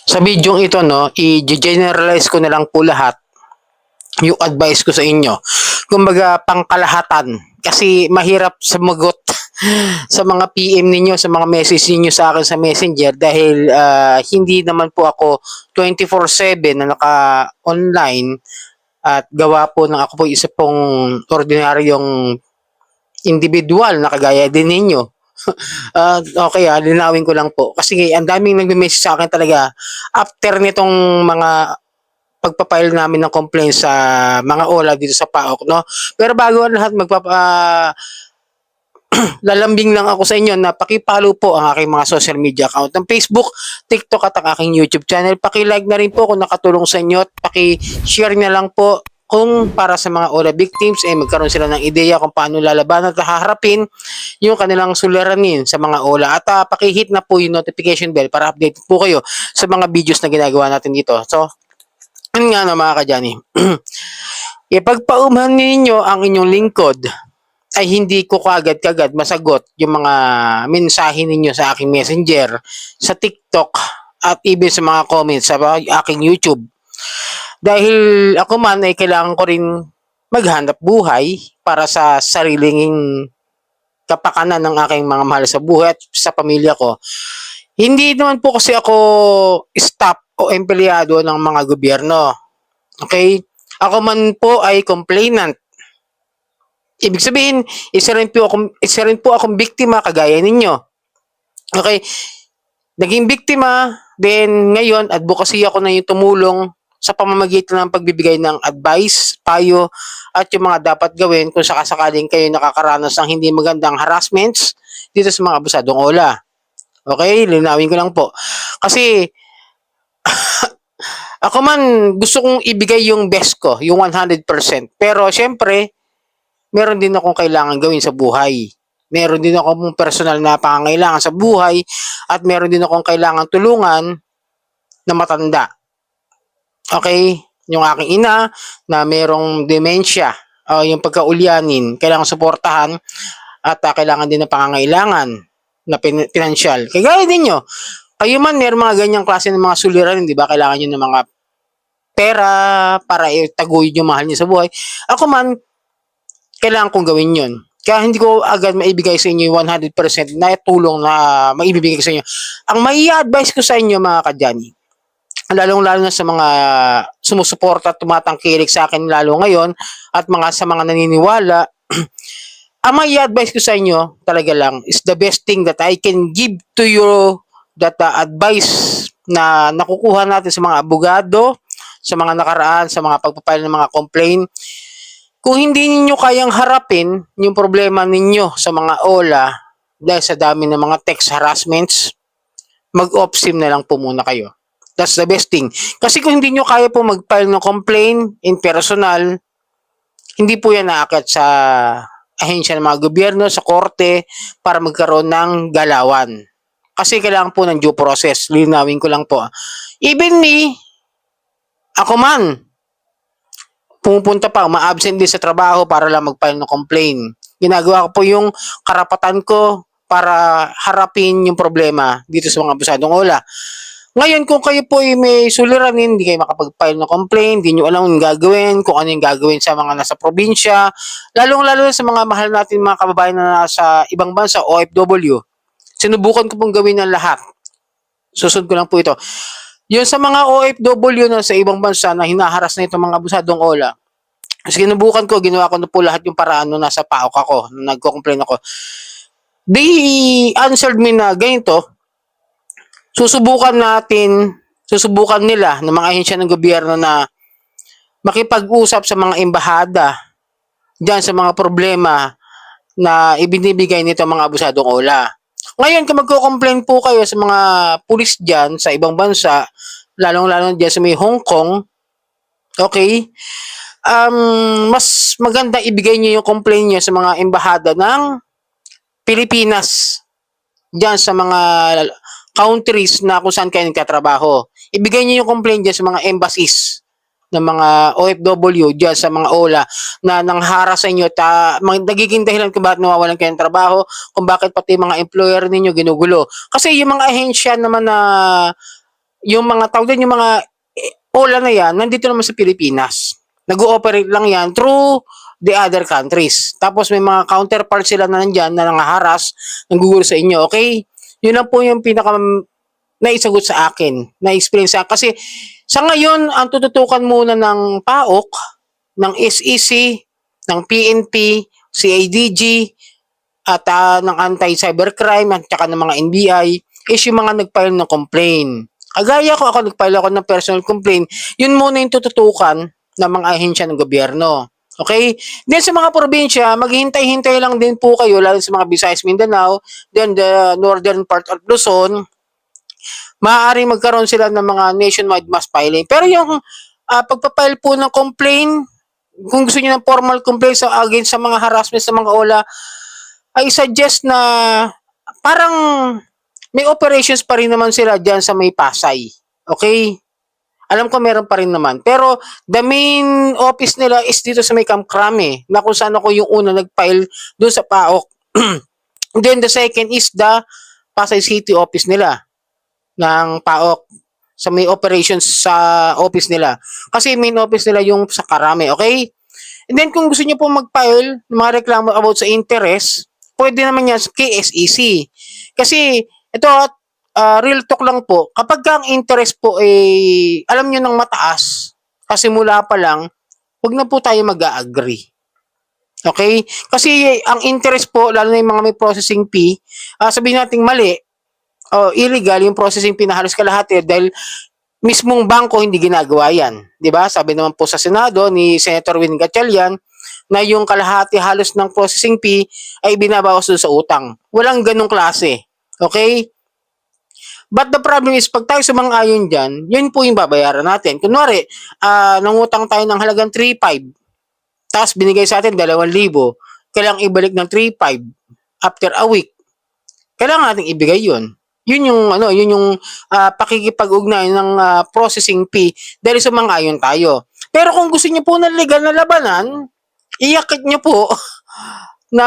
Sa bidyong ito 'no, i-ge-generalize ko na lang po lahat yung advice ko sa inyo. Kumbaga pangkalahatan, kasi mahirap sumagot sa mga PM ninyo, sa mga message ninyo sa akin sa Messenger dahil, hindi naman po ako 24/7 na naka-online at gawa po ng ako po isa pong ordinaryong individual na kagaya din ninyo. Okey, linawin ko lang po kasi ang daming nagme-message sa akin talaga after nitong mga pagpa-file namin ng complaint sa mga OLA dito sa PAOK 'no. Pero bago ang lahat lalambing lang ako sa inyo na paki-follow po ang aking mga social media account ng Facebook, TikTok at ang aking YouTube channel. Paki-like na rin po kung nakatulong sa inyo at paki-share na lang po kung para sa mga OLA victims magkaroon sila ng ideya kung paano lalabanan at haharapin yung kanilang suliranin sa mga OLA at paki-hit na po yung notification bell para update po kayo sa mga videos na ginagawa natin dito. So, yun nga no mga kadyani. Ipagpaumanhin ninyo ang inyong lingkod ay hindi ko kaagad-kagad masagot yung mga mensahe ninyo sa aking messenger, sa TikTok, at even sa mga comments sa aking YouTube. Dahil ako man ay kailangan ko rin maghanap buhay para sa sariling kapakanan ng aking mga mahal sa buhay at sa pamilya ko. Hindi naman po kasi ako staff o empleyado ng mga gobyerno. Okay? Ako man po ay complainant. Ibig sabihin, isa rin po akong biktima kagaya ninyo. Okay? Naging biktima, then ngayon advocacy ako na yung tumulong sa pamamagitan ng pagbibigay ng advice, payo, at yung mga dapat gawin kung sakasakaling kayo nakakaranas ng hindi magandang harassments dito sa mga abusadong OLA. Okay? Linawin ko lang po. Kasi ako man gusto kong ibigay yung best ko, yung 100%. Pero syempre, meron din akong kailangan gawin sa buhay. Meron din akong personal na pangangailangan sa buhay at meron din akong kailangan tulungan na matanda. Okay? Yung aking ina na merong dementia, yung pagkaulyanin, kailangan suportahan at kailangan din ng pangangailangan na pinansyal. Kagaya din nyo, kayo man meron mga ganyang klase ng mga suliranin, di ba? Kailangan nyo ng mga pera para itaguyod yung mahal nyo sa buhay. Ako man, kailangan kong gawin yun. Kaya hindi ko agad maibigay sa inyo yung 100% na tulong na maibibigay ko sa inyo. Ang mai advice ko sa inyo mga kadyani, lalong-lalo na sa mga sumusuporta at tumatangkilik sa akin lalo ngayon at sa mga naniniwala, ang mai advice ko sa inyo talaga lang is the best thing that I can give to you, that advice na nakukuha natin sa mga abogado, sa mga nakaraan, sa mga pagpapile ng mga complaint. Kung hindi ninyo kayang harapin yung problema ninyo sa mga OLA dahil sa dami ng mga text harassments, mag-off-sim na lang po muna kayo. That's the best thing. Kasi kung hindi nyo kaya po mag-file ng complaint in personal, hindi po yan naakyat sa ahensya ng mga gobyerno, sa korte, para magkaroon ng galawan. Kasi kailangan po ng due process. Linawin ko lang po. Even me, ako man, pumupunta pa, ma-absent din sa trabaho para lang mag-file ng complaint. Ginagawa ko po yung karapatan ko para harapin yung problema dito sa mga abusadong OLA. Ngayon, kung kayo po ay may suliranin, hindi kayo makapag-file ng complaint, hindi nyo alam yung gagawin, kung ano yung gagawin sa mga nasa probinsya, lalong-lalo sa mga mahal natin mga kababayan na nasa ibang bansa, OFW, sinubukan ko pong gawin ng lahat. Susunod ko lang po ito. Yung sa mga OFW na sa ibang bansa na hinaharas na itong mga abusadong OLA, sinubukan ko, ginawa ko na po lahat yung paraan nung nasa PAOK ako, nung nagko-complain ako. They answered me na ganito, susubukan nila ng mga ahensya ng gobyerno na makipag-usap sa mga embahada diyan sa mga problema na ibinibigay nito mga abusadong OLA. Ngayon, kung magko-complain po kayo sa mga pulis dyan sa ibang bansa, lalong-lalo dyan sa may Hong Kong, okay, mas maganda ibigay nyo yung complaint nyo sa mga embahada ng Pilipinas dyan sa mga countries na kung saan kayo nagtatrabaho. Ibigay nyo yung complaint dyan sa mga embassies ng mga OFW dyan sa mga OLA na nanghara sa inyo at nagiging dahilan kung bakit nawawalan kayo ng trabaho, kung bakit pati mga employer ninyo ginugulo. Kasi yung mga ahensya naman na yung mga tawag din, yung mga OLA na yan, nandito naman sa Pilipinas. Nag-ooperate lang yan through the other countries. Tapos may mga counterpart sila na nandyan na nangaharas, nanggugulo sa inyo, okay? Yun lang po yung pinaka naisagot sa akin, na-experience sa kasi sa ngayon, ang tututukan muna ng PAOK, ng SEC, ng PNP, CIDG, at ng anti-cybercrime at saka ng mga NBI is yung mga nag-file ng complaint. Kagaya ko, ako nag-file ako ng personal complaint, yun muna yung tututukan ng mga ahensya ng gobyerno. Okay? Then sa mga probinsya, maghihintay-hintay lang din po kayo, lalo sa mga Visayas, Mindanao, then the northern part of Luzon, maaaring magkaroon sila ng mga nationwide mass filing. Pero yung pagpapile po ng complaint, kung gusto niyo ng formal complaint sa against sa mga harassment sa mga OLA, I suggest na parang may operations pa rin naman sila dyan sa may Pasay. Okay? Alam ko meron pa rin naman. Pero the main office nila is dito sa may Camp Crame, na kung saan ako yung una nag-file doon sa PAOK. Then the second is the Pasay City office nila ng PAOK sa may operations sa office nila. Kasi main office nila yung sa Karame, okay? And then kung gusto niyo po mag-file ng mga reklamo about sa interest, pwede naman yan sa KSEC. Kasi ito, real talk lang po, kapag ang interest po ay alam niyo nang mataas, kasi mula pa lang, huwag na po tayo mag-agree. Okay? Kasi ang interest po, lalo na yung mga may processing fee, sabihin natin mali, o illegal yung processing fee na halos kalahati dahil mismong bangko hindi ginagawa yan. 'Di ba? Sabi naman po sa Senado ni Senator Win Gatchalian na yung kalahati halos ng processing fee ay binabawas doon sa utang. Walang ganong klase. Okay? But the problem is, pag tayo sumang-ayon dyan, yun po yung babayaran natin. Kunwari, nangutang tayo ng halagang 3,500, tapos binigay sa atin 2,000, kailangang ibalik ng 3,500 after a week. Kailangan nating ibigay yun. Yun yung pakikipag-ugnayan ng processing fee dahil sumang-ayon tayo. Pero kung gusto niyo po ng legal na labanan, iyakit niyo po na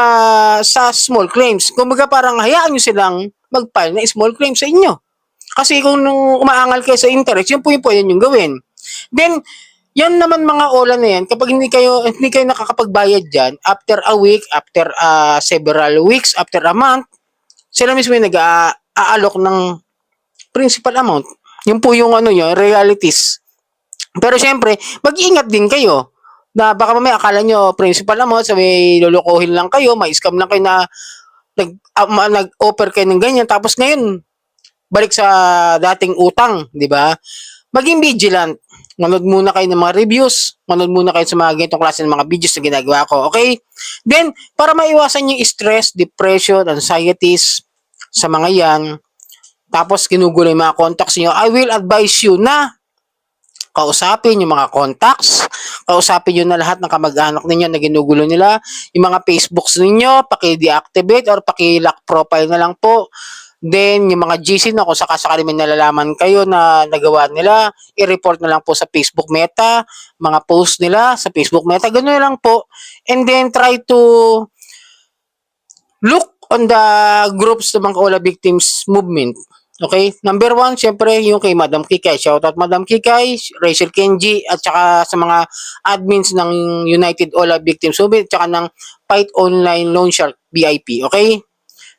sa small claims. Kumbaga parang hayaan niyo silang mag-file na small claims sa inyo. Kasi kung umaangal kayo sa interest, yun po yung pwede nyo gawin. Then, yan naman mga OLA na yan, kapag hindi kayo nakakapagbayad dyan, after a week, after several weeks, after a month, sila mismo yung nag-aalok ng principal amount. Yun po yung realities. Pero syempre, mag-iingat din kayo na baka mamaya akala nyo principal amount, sabi lulukuhin lang kayo, may scam lang kayo na nag-offer kayo ng ganyan, tapos ngayon, balik sa dating utang, di ba? Maging vigilant. Manood muna kayo ng mga reviews, manood muna kayo sa mga ganitong klase ng mga videos na ginagawa ko, okay? Then, para maiwasan yung stress, depression, anxieties sa mga yan, tapos ginugulo yung mga contacts niyo, I will advise you na kausapin yung mga contacts, kausapin nyo na lahat ng kamag-anak ninyo na ginugulo nila, yung mga Facebooks ninyo, paki-deactivate or paki-lock profile na lang po. Then, yung mga GC na kung sakasakali may nalalaman kayo na nagawa nila, i-report na lang po sa Facebook Meta, mga post nila sa Facebook Meta, gano'n lang po. And then, try to look on the groups ng mga OLA victims movement. Okay? Number 1, syempre, yung kay Madam Kikay. Shoutout Madam Kikay, Rachel Kenji, at saka sa mga admins ng United OLA Victims Movement, at saka ng Fight Online Loan Shark VIP. Okay?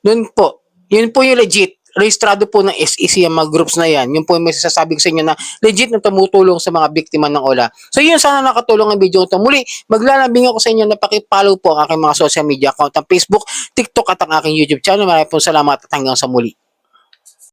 Doon po. Yun po yung legit. Rehistrado po ng SEC ang mga groups na yan. Yun po yung may sasabi ko sa inyo na legit na tumutulong sa mga biktima ng OLA. So yun, sana nakatulong ang video ito. Muli, maglalambing ako sa inyo na pakipollow po ang aking mga social media account, ang Facebook, TikTok at ang aking YouTube channel. Maraming po salamat at hanggang sa muli.